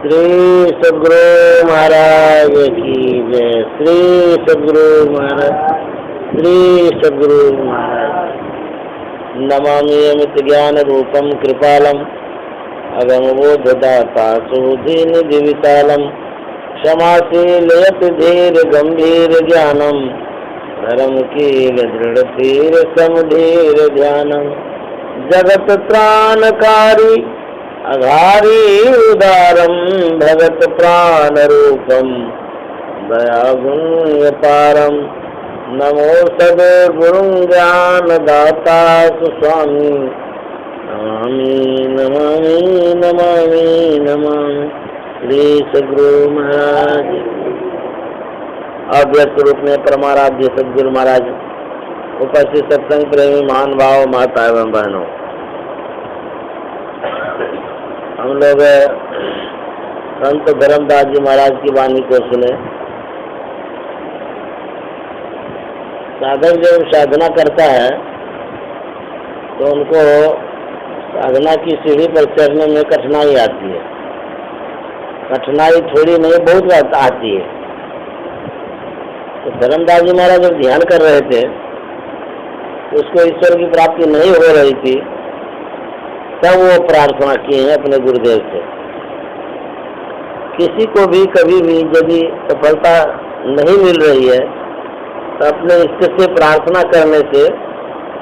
श्री सद्गुरु महाराज की जय। श्री सद्गुरु महाराज, श्री सद्गुरु महाराज। नमामि अमित ज्ञान रूपम कृपालम अगमबोधदाता दीन दिविशालम क्षमाशील यति धीर गंभीर ज्ञानम धर्म कील दृढ़ धीर समधीर ध्यानम जगत त्राणकारी अघारी उदारम भगत प्राण रूपम दया गुण पारम नमो सदे गुरु ज्ञान दाता सुस्वामी नमामि नमामि नमामि नमामि श्री सद्गुरु महाराज। अव्यक्त रूप में परमाराध्य सद्गुरु महाराज, उपस्थित सत्संग प्रेमी महान भाव माता एवं बहनों, हम लोग संत धर्मदास जी महाराज की वाणी को सुने। साधक जब साधना करता है तो उनको साधना की सीढ़ी पर चढ़ने में कठिनाई आती है। कठिनाई थोड़ी नहीं, बहुत आती है। तो धर्मदास जी महाराज जब ध्यान कर रहे थे, उसको ईश्वर की प्राप्ति नहीं हो रही थी, तब वो प्रार्थना किए हैं अपने गुरुदेव से। किसी को भी कभी भी यदि सफलता नहीं मिल रही है तो अपने इष्ट से प्रार्थना करने से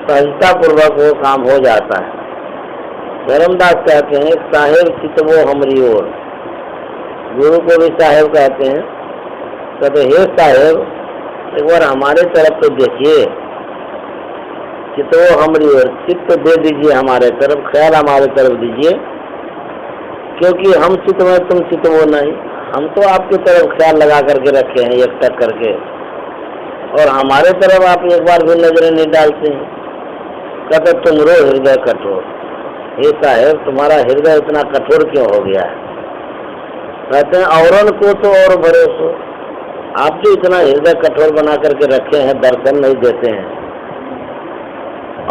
सहजता पूर्वक वो काम हो जाता है। धर्मदास कहते हैं साहेब चितवो हमरी ओर। गुरु को भी साहेब कहते हैं। कहते हे साहेब, एक बार हमारे तरफ तो देखिए, चितो हमारी ओर, चित्त दे दीजिए हमारे तरफ, ख्याल हमारे तरफ दीजिए, क्योंकि हम चित्त में तुम चित्त वो नहीं। हम तो आपकी तरफ ख्याल लगा करके रखे हैं एक टक करके, और हमारे तरफ आप एक बार भी नजरें नहीं डालते हैं। कहते तुम रो हृदय कठोर। हे साहेब, तुम्हारा हृदय इतना कठोर क्यों हो गया है? कहते हैं औरन को तो और भरोसो, आप जो इतना हृदय कठोर बना करके रखे हैं, दर्शन नहीं देते हैं।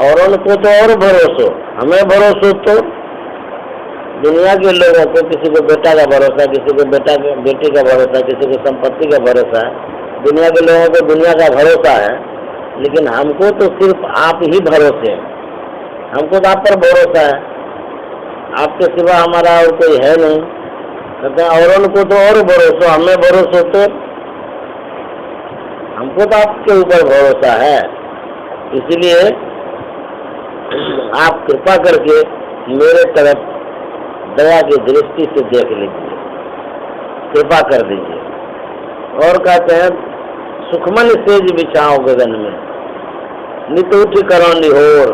और उनको तो और भरोसो, हमें भरोसो तो दुनिया के लोगों को, किसी को बेटा का भरोसा, किसी को बेटी का भरोसा, किसी को संपत्ति का भरोसा है। दुनिया के लोगों को दुनिया का भरोसा है, लेकिन हमको तो सिर्फ आप ही भरोसे हैं। हमको तो आप पर भरोसा है, आपके सिवा हमारा और कोई है नहीं। कहते हैं और उनको तो और भरोसा, हमें भरोसा तो हमको तो आपके ऊपर भरोसा है। इसलिए आप कृपा करके मेरे तरफ दया की दृष्टि से देख लीजिए, कृपा कर दीजिए। और कहते हैं सुखमन सेज बिछाओ गगन में, नित उठ करो निहोर।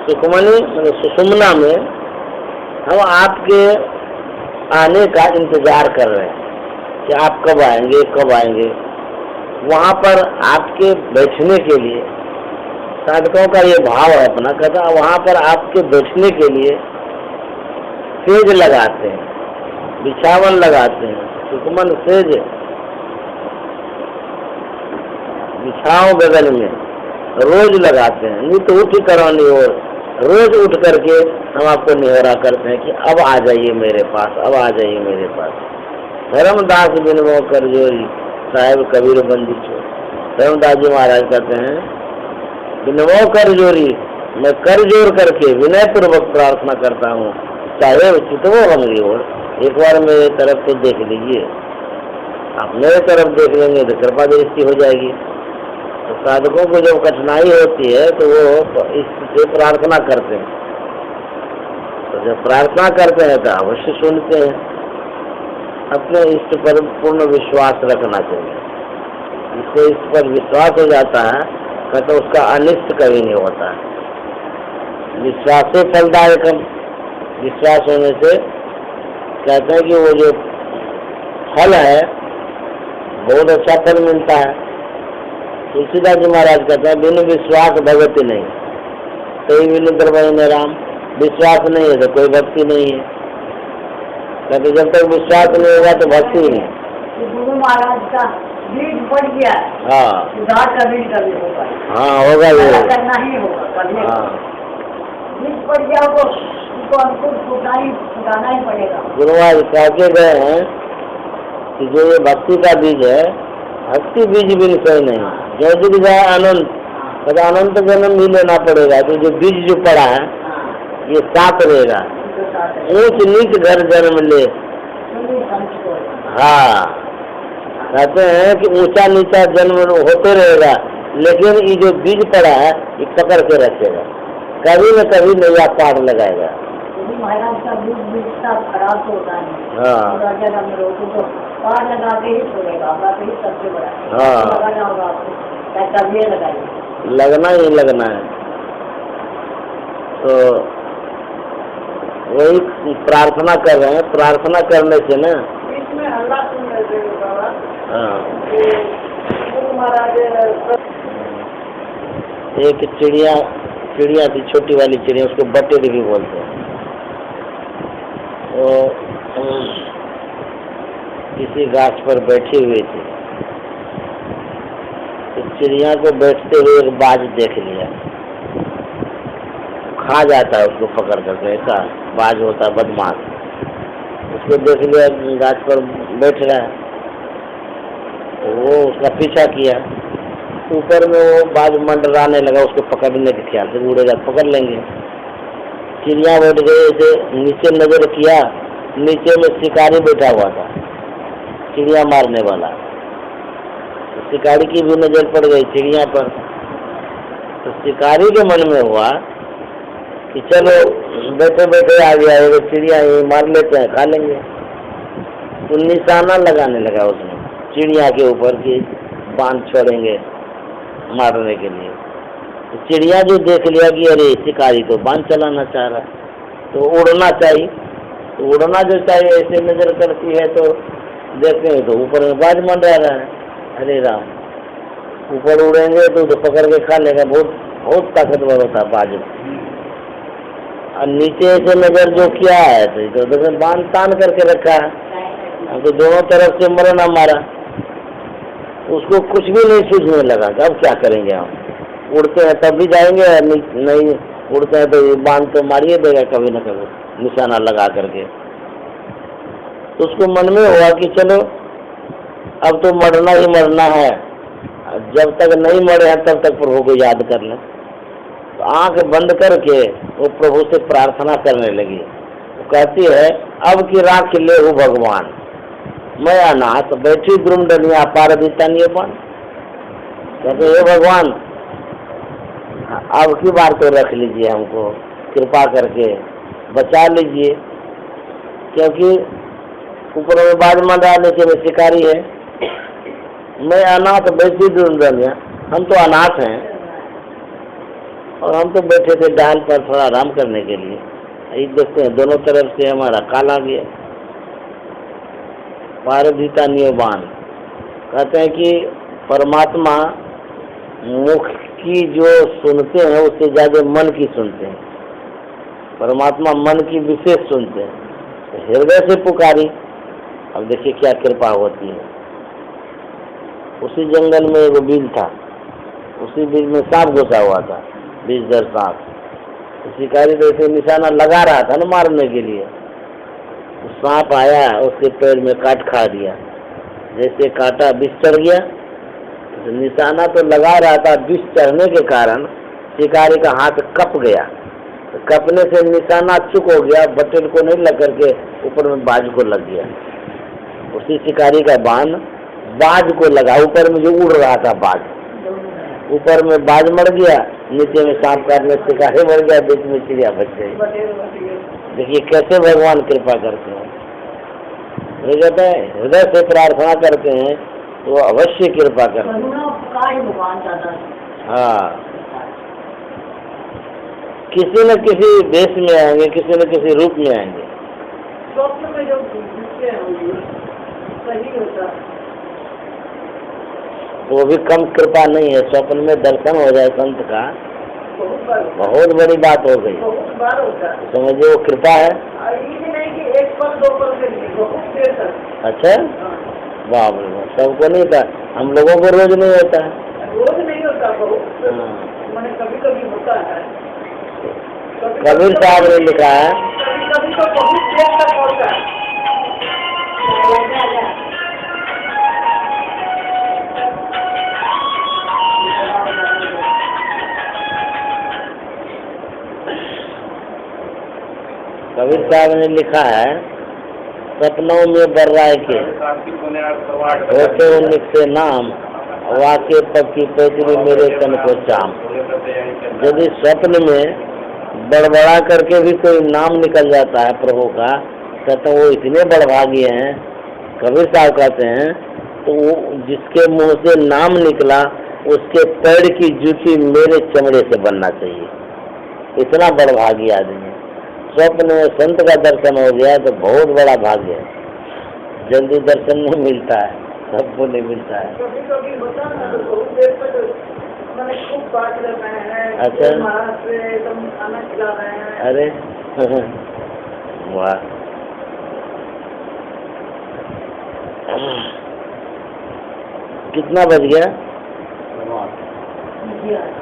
सुखमनी मतलब सुषुम्ना में हम आपके आने का इंतजार कर रहे हैं कि आप कब आएंगे, कब आएंगे। वहाँ पर आपके बैठने के लिए साधकों का ये भाव है अपना। कहता वहाँ पर आपके बैठने के लिए सेज लगाते हैं, बिछावन लगाते हैं। सुखमन सेज बिछाओ गगन में, रोज लगाते हैं। नित उठ करनी और रोज उठ करके हम आपको निहोरा करते हैं कि अब आ जाइए मेरे पास, अब आ जाइए मेरे पास। धर्मदास बिनवो कर जोरी साहेब कबीर बंदी चोर। धर्मदास जी महाराज कहते हैं बिनवो कर जोरी, मैं कर जोर करके विनय पूर्वक प्रार्थना करता हूँ, साहेब चितवो हमारी ओर, एक बार मेरे तरफ तो देख लीजिए। आप मेरे तरफ देख लेंगे तो कृपा दृष्टि हो जाएगी। तो साधकों को जब कठिनाई होती है तो वो इससे प्रार्थना करते हैं। तो जब प्रार्थना करते हैं तो अवश्य सुनते हैं। अपने इष्ट पर पूर्ण विश्वास रखना चाहिए। जिसको इस पर विश्वास हो जाता है, कहते उसका अनिष्ट कभी नहीं होता है। विश्वास से फलदायक, विश्वास होने से कहते हैं कि वो जो फल है बहुत अच्छा फल मिलता है। तुलसीदास जी महाराज कहते हैं बिन विश्वास भगति नहीं, कई बिन द्रवय में राम। विश्वास नहीं है तो कोई भक्ति नहीं है। कहते जब तक विश्वास नहीं होगा तो भक्ति नहीं। गुरु महाराज का बीज पड़ गया, हाँ सुधार का बीज कभी होगा, हाँ होगा, ये करना ही होगा। हाँ बीज पड़ गया तो उसको अंकुर फुटाना ही पड़ेगा। गुरु महाराज कह के गए हैं कि जो ये भक्ति का बीज है, भक्ति बीज भी सही नहीं, जो जुग जाए अनंत, तो अनंत जन्म भी लेना पड़ेगा। तो जो बीज जो पड़ा है ये साथ रहेगा, ऊंच नीच घर जन्म ले। हाँ, कहते हैं कि ऊंचा नीचा जन्म होते रहेगा, लेकिन ये जो बीज पड़ा है ये पकड़ के रखेगा, कभी न कभी नया पार लगाएगा। महाराज का बीज खराब होता है। हाँ, अगर हम लोगों को पार लगा के ही छोड़ेगा, बात ही सबसे बड़ा। हाँ, लगाना होगा आपको, क्या कभी लगाइए, लगना ही लगना है। तो वही प्रार्थना कर रहे हैं, प्रार्थना करने से ना इसमें अल्लाह सुन रहे बाबा। हाँ, महाराज एक चिड़िया थी, छोटी वाली चिड़िया, उसको बटेर भी बोलते हैं। वो किसी गाछ पर बैठी हुई थी, तो चिड़िया को बैठते हुए एक बाज देख लिया, खा जाता है उसको पकड़ करके। ऐसा बाज होता है बदमाश, उसको देख लिया गाछ पर बैठ रहा है, तो वो उसका पीछा किया। ऊपर में वो बाज मंडराने लगा, उसको पकड़ने के ख्याल से उड़ेगा पकड़ लेंगे। चिड़िया बैठ गई, ऐसे नीचे नजर किया, नीचे में शिकारी बैठा हुआ था, चिड़िया मारने वाला। तो शिकारी की भी नजर पड़ गई चिड़िया पर। तो शिकारी के मन में हुआ कि चलो बैठे बैठे आ गया एगो चिड़िया, ये मार लेते हैं, खा लेंगे। तो निशाना लगाने लगा उसने चिड़िया के ऊपर कि बांध छोड़ेंगे मारने के लिए। तो चिड़िया जो देख लिया कि अरे शिकारी तो बांध चलाना चाह रहा, तो उड़ना चाहिए। तो उड़ना जो चाहिए, ऐसे नजर करती है तो देखते हैं तो ऊपर में बाज मंडरा रहा है। अरे राम, ऊपर उड़ेंगे तो पकड़ के खा लेगा, बहुत ताकतवर होता बाज। और नीचे ऐसे नजर जो किया है तो बांध तान करके रखा है, तो दोनों तरफ से मरना मारा। उसको कुछ भी नहीं सूझने लगा कि अब क्या करेंगे हम, उड़ते हैं तब भी जाएंगे, नहीं उड़ते हैं तो बांध तो मारिए देगा कभी न कभी निशाना लगा करके। तो उसको मन में हुआ कि चलो अब तो मरना ही मरना है, जब तक नहीं मरे हैं तब तक प्रभु को याद कर लें। तो आंख बंद करके वो प्रभु से प्रार्थना करने लगी। तो कहती है, अब की राख ले हो भगवान, मैं अनाथ बैठी द्रुमडनिया पार दितानिए बन। कहते हे भगवान, अब की बार तो रख लीजिए, हमको कृपा करके बचा लीजिए, क्योंकि ऊपर में बाज मंडरा, नीचे में शिकारी है। मैं अनाथ बैठी द्रुमडनिया, हम तो अनाथ हैं और हम तो बैठे थे डाल पर थोड़ा आराम करने के लिए। ये देखते हैं दोनों तरफ से हमारा काल आ गया। पारधिता नियबान कहते हैं कि परमात्मा मुख की जो सुनते हैं उससे ज्यादा मन की सुनते हैं। परमात्मा मन की विशेष सुनते हैं। हृदय से पुकारी, अब देखिए क्या कृपा होती है। उसी जंगल में एक बीज था, उसी बीज में सांप घुसा हुआ था, बीजदर सांप। शिकारी जैसे निशाना लगा रहा था न मारने के लिए, सांप आया उसके पैर में काट खा दिया। जैसे काटा विष चढ़ गया, तो निशाना तो लगा रहा था, विष चढ़ने के कारण शिकारी का हाथ कप गया। तो कपने से निशाना चुक हो गया, बटेर को नहीं लग करके ऊपर में बाज को लग गया। उसी शिकारी का बाण बाज को लगा, ऊपर में जो उड़ रहा था बाज, ऊपर में बाज मर गया, नीचे में सांप काटने से शिकारी मर गया, बीच में चिड़िया बच गई। देखिए कैसे भगवान कृपा करते हैं। ये कहते हैं हृदय से प्रार्थना करते हैं तो अवश्य कृपा करते हैं। हाँ, किसी न किसी देश में आएंगे, किसी न किसी रूप में आएंगे। स्वप्न में जो सही होता, वो भी कम कृपा नहीं है। स्वप्न में दर्शन हो जाए संत का, बहुत बड़ी बात हो गई, समझिए वो कृपा है। नहीं कि एक पल दो पल के लिए, बहुत देर तक। अच्छा, वाह, सबको नहीं था, हम लोगों को रोज नहीं होता है। रोज नहीं होता, बहुत मैंने कभी कभी होता है। कबीर साहब ने लिखा है। कभी तो बहुत देर तक होता है। कबीर साहब ने लिखा है, सपनों में बर्राए के होते निकसे नाम, वाके पक्की पैतरी मेरे तन को चाम। यदि स्वप्न में बड़बड़ा करके भी कोई नाम निकल जाता है प्रभु का, कहते वो इतने बड़भागी हैं, कबीर साहब कहते हैं, तो वो जिसके मुंह से नाम निकला उसके पैर की जूती मेरे चमड़े से बनना चाहिए। इतना बड़भागी आदमी है। स्वप्न में संत का दर्शन हो गया तो बहुत बड़ा भाग्य है। जल्दी दर्शन नहीं मिलता है, सबको नहीं मिलता है। कभी होता है ना, तो बहुत देर तक मैंने खूब बात कर रहे हैं। अच्छा। महाराज से एकदम खाना खिला रहे हैं। अरे वाह। कितना बज गया?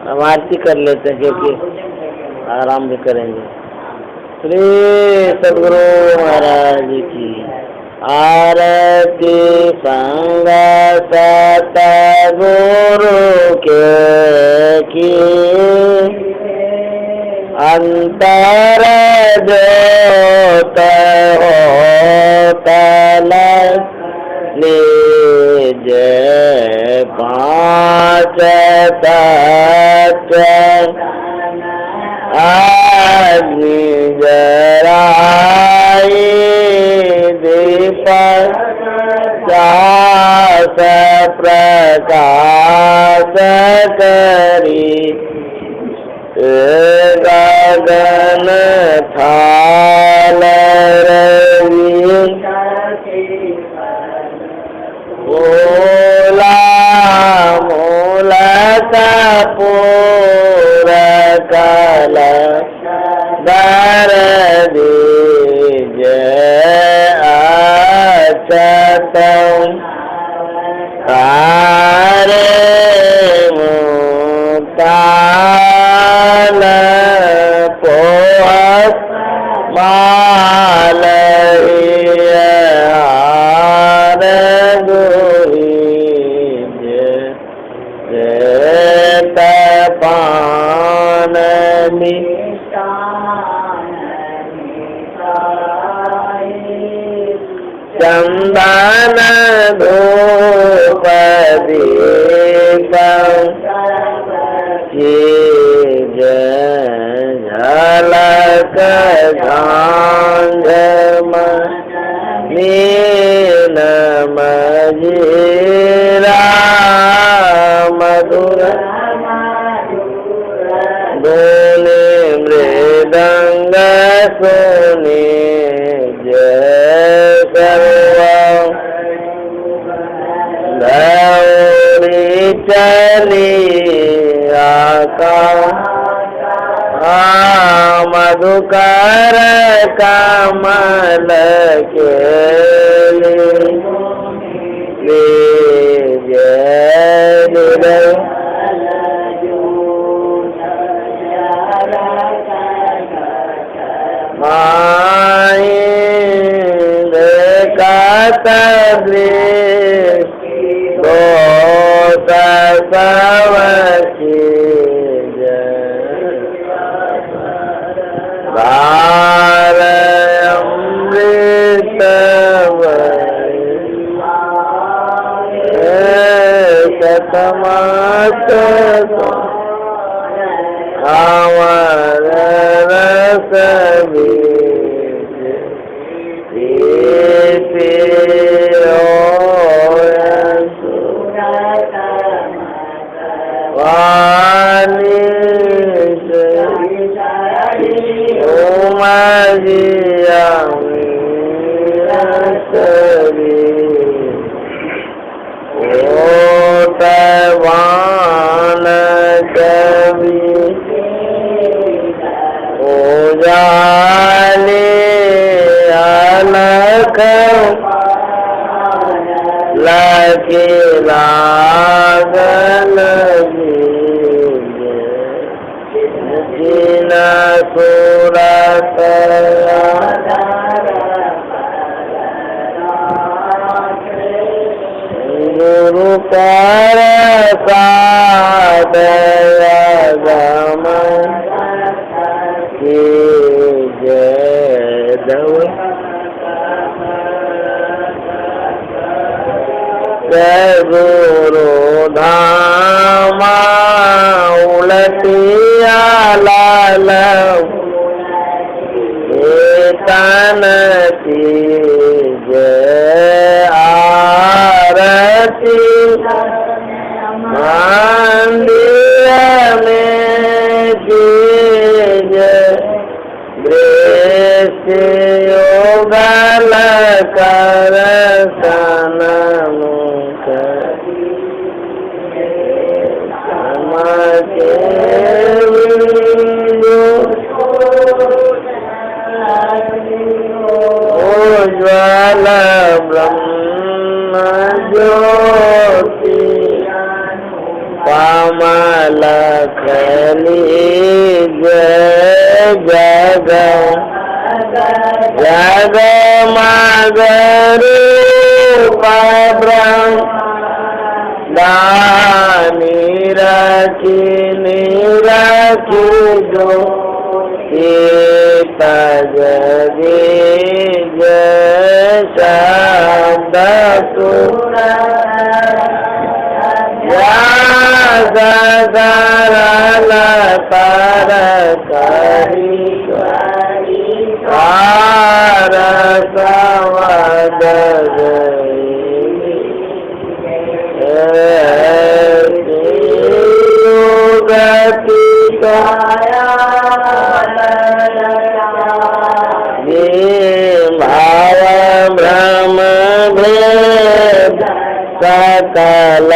हम आरती कर लेते हैं क्योंकि आराम भी करेंगे। श्री सद्गुरु महाराज की आरती। संग सतगुरु के की अंतर जोत होतल निज पाँच तत्व अग्नि जराई दीपक दास प्रकाश करी गगन थाल रवि बोला मूल कपूर कल दर दीज अचतम कारे मुक्ताल पोह माल हार गुरीज जेत पान चंदन धूप दीप चीज झलक झांझ नील मजीरा मधुर दोने मृदंग सोने गौरी चली आका मधुकर कमल के जय माई सवकी बार अमृत शतमत अमर रस वान कवि ओजाले अलख लके लागल जीन सो गुरु पर सादयगम की जय दव जय गुरु धामा उलटिया लाल तन की जय आरती मंदिर में की जय गृह योगल कर सनम उज्ज्वल ब्रह्म ज्योति कमल खली जय जग जग रूप ब्रह्म दानी रखी जो जगी जय शब्द सरल पर करी पार संवद गति भाव भ्रम भेद सकल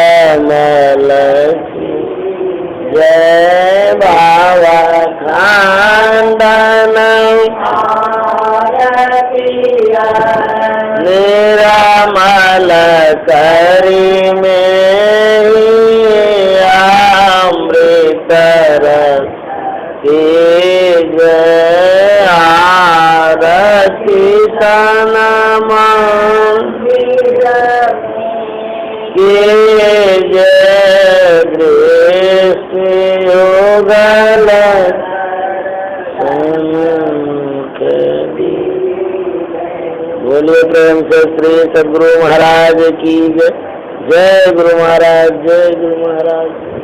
मल जय भाव खंडन निरामल करी में अमृत जय आरती सनम के जय गृह योगल बोलिए प्रेम से श्री सद्गुरु महाराज की जय। जय गुरु महाराज, जय गुरु महाराज।